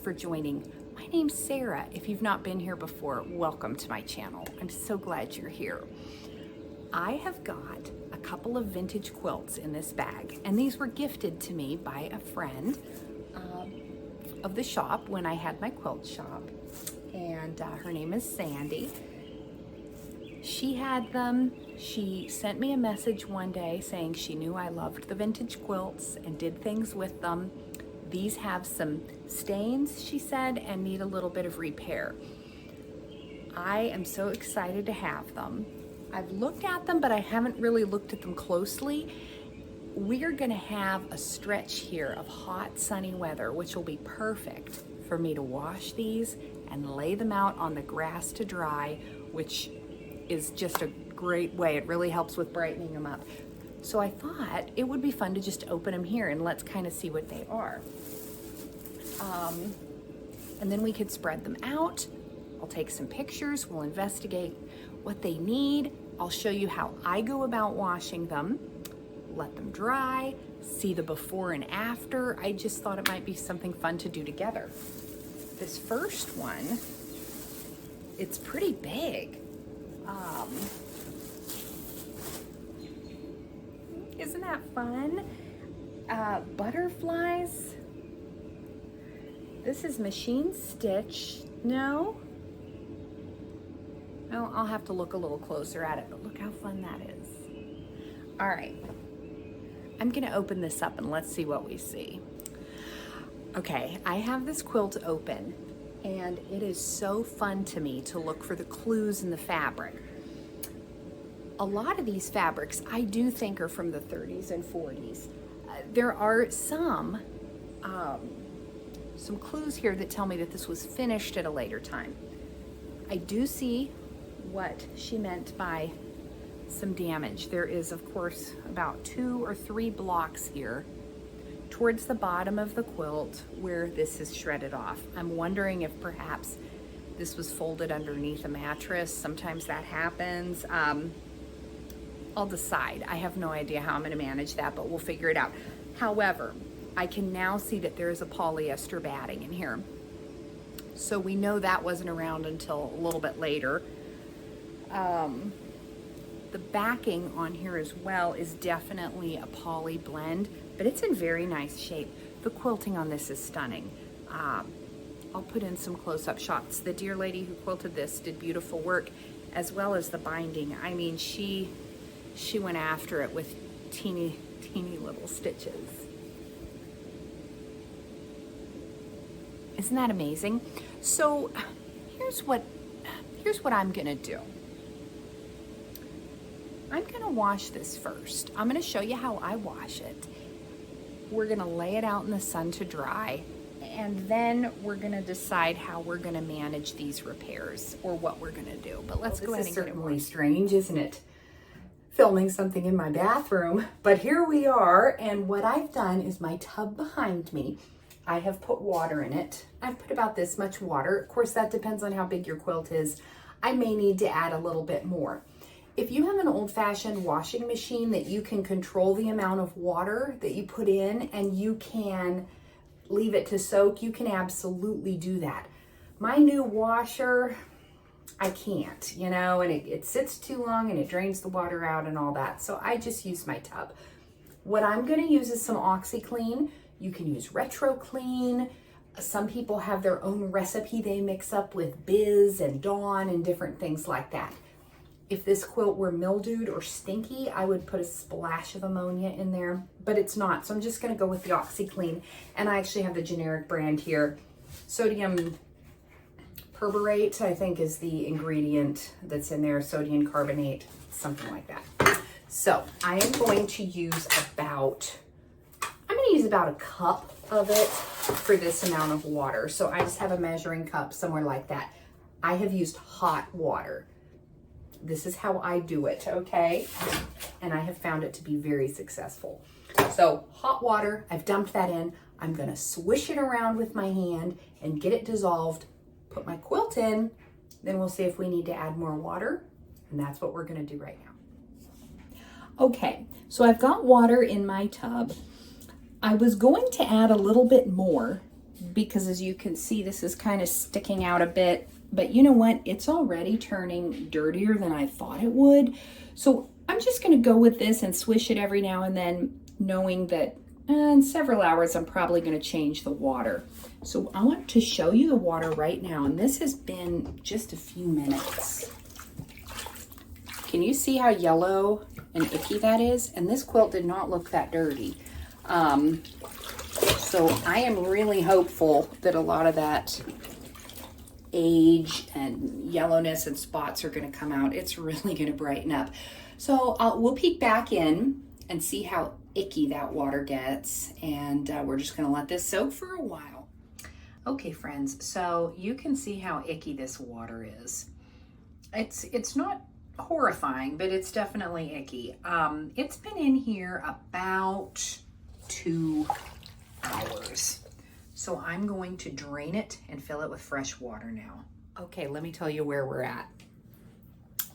for joining. My name's Sarah. If you've not been here before, welcome to my channel. I'm so glad you're here. I have got a couple of vintage quilts in this bag, and these were gifted to me by a friend of the shop when I had my quilt shop, and her name is Sandy. She had them. She sent me a message one day saying she knew I loved the vintage quilts and did things with them. These have some stains, she said, and need a little bit of repair. I am so excited to have them. I've looked at them, but I haven't really looked at them closely. We're gonna have a stretch here of hot, sunny weather, which will be perfect for me to wash these and lay them out on the grass to dry, which is just a great way. It really helps with brightening them up. So I thought it would be fun to just open them here and let's kind of see what they are. And then we could spread them out. I'll take some pictures. We'll investigate what they need. I'll show you how I go about washing them, let them dry, see the before and after. I just thought it might be something fun to do together. This first one, it's pretty big. Isn't that fun? Butterflies. This is machine stitch. No? Oh, I'll have to look a little closer at it, but look how fun that is. All right. I'm gonna open this up and let's see what we see. Okay, I have this quilt open and it is so fun to me to look for the clues in the fabric. A lot of these fabrics I do think are from the 30s and 40s. There are some clues here that tell me that this was finished at a later time. I do see what she meant by some damage. There is, of course, about 2 or 3 blocks here towards the bottom of the quilt where this is shredded off. I'm wondering if perhaps this was folded underneath a mattress. Sometimes that happens. I'll decide. I have no idea how I'm going to manage that, but we'll figure it out. However, I can now see that there is a polyester batting in here. So we know that wasn't around until a little bit later. The backing on here as well is definitely a poly blend, but it's in very nice shape. The quilting on this is stunning. I'll put in some close-up shots. The dear lady who quilted this did beautiful work, as well as the binding. I mean, she went after it with teeny little stitches. Isn't that amazing? So here's what I'm gonna do. I'm gonna wash this first. I'm gonna show you how I wash it. We're gonna lay it out in the sun to dry, and then we're gonna decide how we're gonna manage these repairs or what we're gonna do. But let's go ahead and get it washed. Strange, isn't it? Filming something in my bathroom, but here we are, and what I've done is my tub behind me, I have put water in it. I've put about this much water. Of course, that depends on how big your quilt is. I may need to add a little bit more. If you have an old-fashioned washing machine that you can control the amount of water that you put in and you can leave it to soak, you can absolutely do that. My new washer, I can't, you know, and it sits too long and it drains the water out and all that. So I just use my tub. What I'm gonna use is some OxiClean. You can use Retro Clean. Some people have their own recipe they mix up with Biz and Dawn and different things like that. If this quilt were mildewed or stinky, I would put a splash of ammonia in there, but it's not. So I'm just gonna go with the OxiClean. And I actually have the generic brand here. Sodium perborate, I think, is the ingredient that's in there. Sodium carbonate, something like that. So I am going to use about a cup of it for this amount of water. So I just have a measuring cup somewhere like that. I have used hot water. This is how I do it, okay? And I have found it to be very successful. So hot water, I've dumped that in. I'm gonna swish it around with my hand and get it dissolved, put my quilt in, then we'll see if we need to add more water. And that's what we're gonna do right now. Okay, so I've got water in my tub. I was going to add a little bit more because as you can see, this is kind of sticking out a bit. But you know what? It's already turning dirtier than I thought it would. So I'm just going to go with this and swish it every now and then, knowing that in several hours I'm probably going to change the water. So I want to show you the water right now, and this has been just a few minutes. Can you see how yellow and icky that is? And this quilt did not look that dirty. So I am really hopeful that a lot of that age and yellowness and spots are going to come out. It's really going to brighten up. So we'll peek back in and see how icky that water gets, and we're just going to let this soak for a while. Okay friends, so you can see how icky this water is. It's not horrifying, but it's definitely icky. It's been in here about 2 hours. So I'm going to drain it and fill it with fresh water now. Okay, let me tell you where we're at.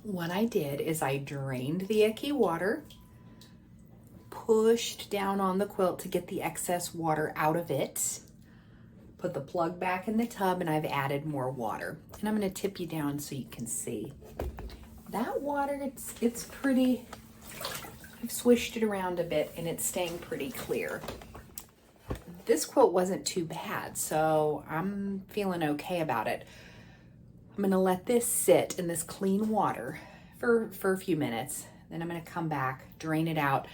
What I did is I drained the icky water, pushed down on the quilt to get the excess water out of it, put the plug back in the tub, and I've added more water. And I'm going to tip you down so you can see. That water, it's pretty, I've swished it around a bit and it's staying pretty clear. This quilt wasn't too bad, so I'm feeling okay about it. I'm gonna let this sit in this clean water for a few minutes. Then I'm gonna come back, drain it out,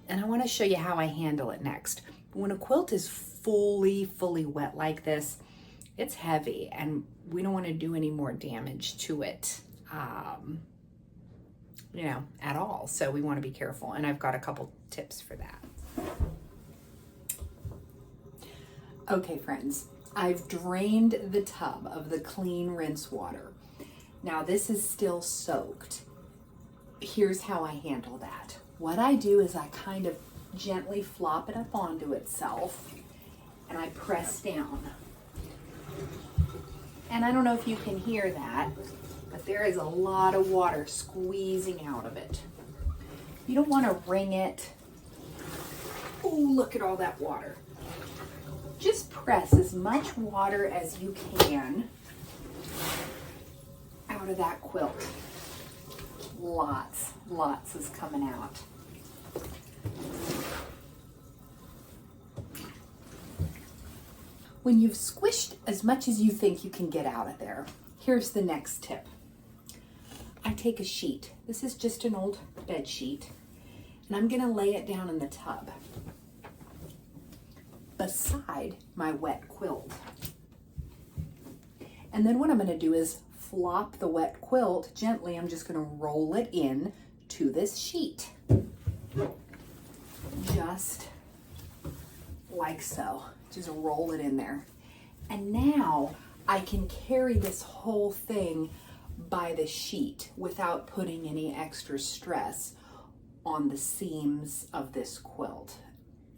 and I wanna show you how I handle it next. When a quilt is fully wet like this, it's heavy and we don't wanna do any more damage to it, you know, at all. So we wanna be careful, and I've got a couple tips for that. Okay friends, I've drained the tub of the clean rinse water. Now this is still soaked. Here's how I handle that. What I do is I kind of gently flop it up onto itself and I press down. And I don't know if you can hear that, but there is a lot of water squeezing out of it. You don't want to wring it. Oh, look at all that water. Just press as much water as you can out of that quilt. Lots is coming out. When you've squished as much as you think you can get out of there, here's the next tip. I take a sheet. This is just an old bed sheet, and I'm gonna lay it down in the tub beside my wet quilt. And then what I'm going to do is flop the wet quilt gently. I'm just going to roll it in to this sheet. Just like so. Just roll it in there. And now I can carry this whole thing by the sheet without putting any extra stress on the seams of this quilt.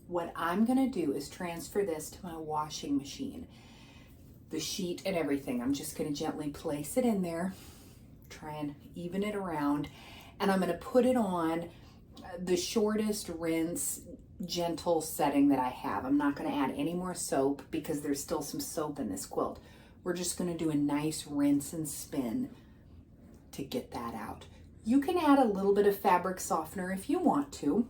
What I'm gonna do is transfer this to my washing machine. The sheet and everything, I'm just gonna gently place it in there, try and even it around, and I'm gonna put it on the shortest rinse, gentle setting that I have. I'm not gonna add any more soap because there's still some soap in this quilt. We're just gonna do a nice rinse and spin to get that out. You can add a little bit of fabric softener if you want to,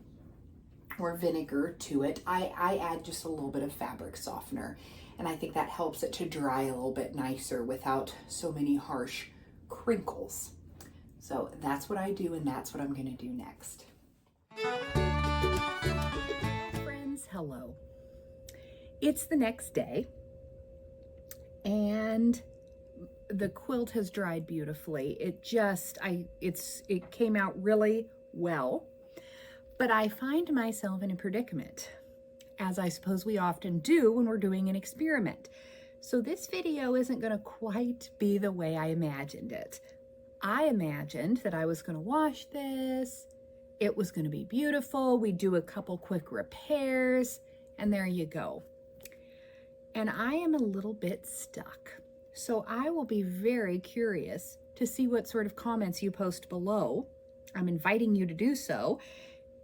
or vinegar to it. I add just a little bit of fabric softener, and I think that helps it to dry a little bit nicer without so many harsh crinkles. So that's what I do, and that's what I'm gonna do next. Friends, hello. It's the next day, and the quilt has dried beautifully. It came out really well. But I find myself in a predicament, as I suppose we often do when we're doing an experiment. So this video isn't going to quite be the way I imagined it. I imagined that I was going to wash this, it was going to be beautiful, we'd do a couple quick repairs, and there you go. And I am a little bit stuck. So I will be very curious to see what sort of comments you post below. I'm inviting you to do so,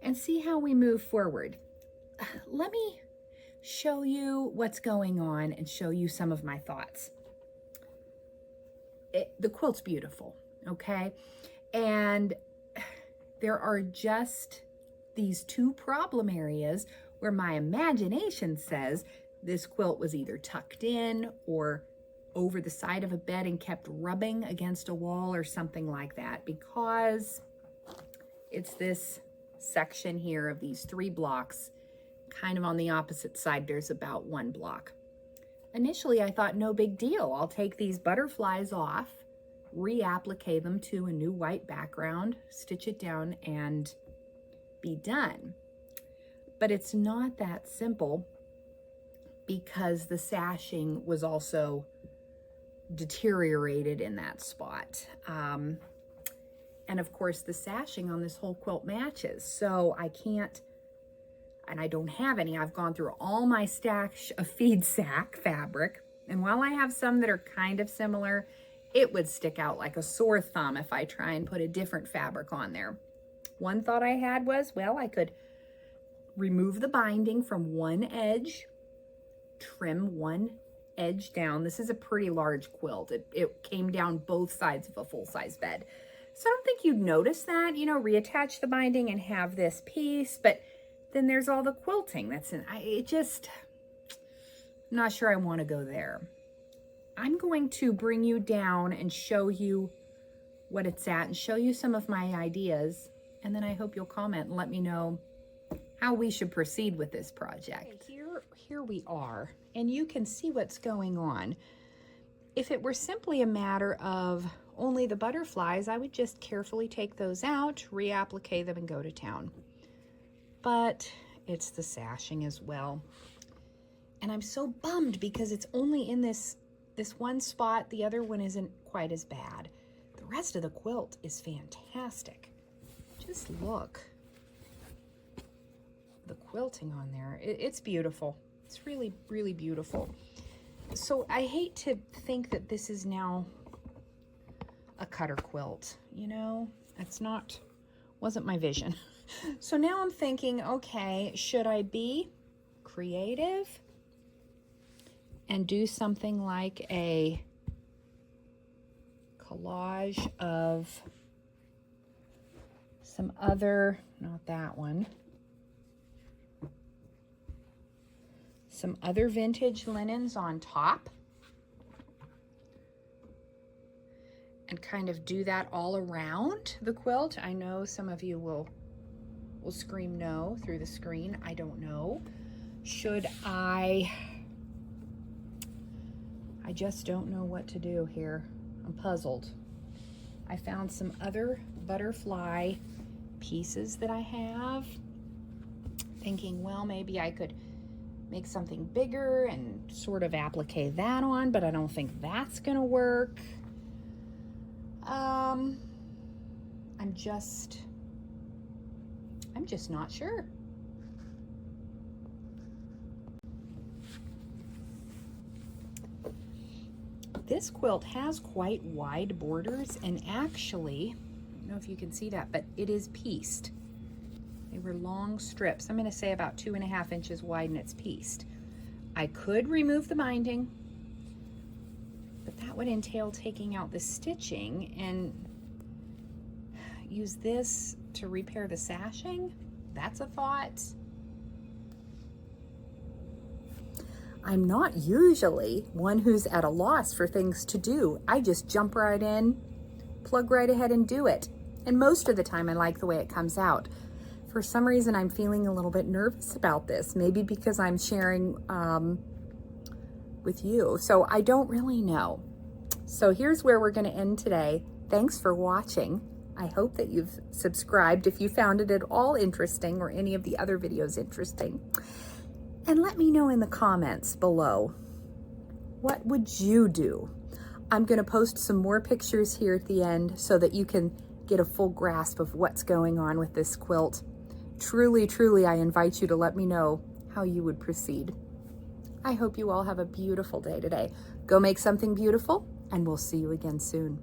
and see how we move forward. Let me show you what's going on and show you some of my thoughts. The quilt's beautiful, okay? And there are just these two problem areas where my imagination says this quilt was either tucked in or over the side of a bed and kept rubbing against a wall or something like that, because it's this section here of these 3 blocks. Kind of on the opposite side, there's about 1 block. Initially, I thought no big deal. I'll take these butterflies off, reapplique them to a new white background, stitch it down, and be done. But it's not that simple, because the sashing was also deteriorated in that spot. And of course, the sashing on this whole quilt matches. So I can't, and I don't have any. I've gone through all my stash of feed sack fabric. And while I have some that are kind of similar, it would stick out like a sore thumb if I try and put a different fabric on there. One thought I had was, well, I could remove the binding from one edge, trim one edge down. This is a pretty large quilt. It came down both sides of a full-size bed. So I don't think you'd notice that, you know, reattach the binding and have this piece, but then there's all the quilting that's in, I'm not sure I want to go there. I'm going to bring you down and show you what it's at and show you some of my ideas. And then I hope you'll comment and let me know how we should proceed with this project. Okay, here we are, and you can see what's going on. If it were simply a matter of only the butterflies, I would just carefully take those out, reapplique them, and go to town. But it's the sashing as well. And I'm so bummed because it's only in this one spot. The other one isn't quite as bad. The rest of the quilt is fantastic. Just look. The quilting on there, it's beautiful. It's really, really beautiful. So I hate to think that this is now a cutter quilt, you know, wasn't my vision. So now I'm thinking, okay, should I be creative and do something like a collage of some other, not that one, some other vintage linens on top, and kind of do that all around the quilt. I know some of you will scream no through the screen. I don't know. Should I just don't know what to do here. I'm puzzled. I found some other butterfly pieces that I have, thinking, well, maybe I could make something bigger and sort of applique that on, but I don't think that's gonna work. I'm just not sure. This quilt has quite wide borders, and actually, I don't know if you can see that, but it is pieced. They were long strips. I'm going to say about 2.5 inches wide, and it's pieced. I could remove the binding, but that would entail taking out the stitching and use this to repair the sashing. That's a thought. I'm not usually one who's at a loss for things to do. I just jump right in, plug right ahead and do it. And most of the time I like the way it comes out. For some reason I'm feeling a little bit nervous about this, maybe because I'm sharing with you. So I don't really know. So here's where we're going to end today. Thanks for watching. I hope that you've subscribed if you found it at all interesting or any of the other videos interesting. And let me know in the comments below, what would you do? I'm going to post some more pictures here at the end so that you can get a full grasp of what's going on with this quilt. Truly, truly, I invite you to let me know how you would proceed. I hope you all have a beautiful day today. Go make something beautiful, and we'll see you again soon.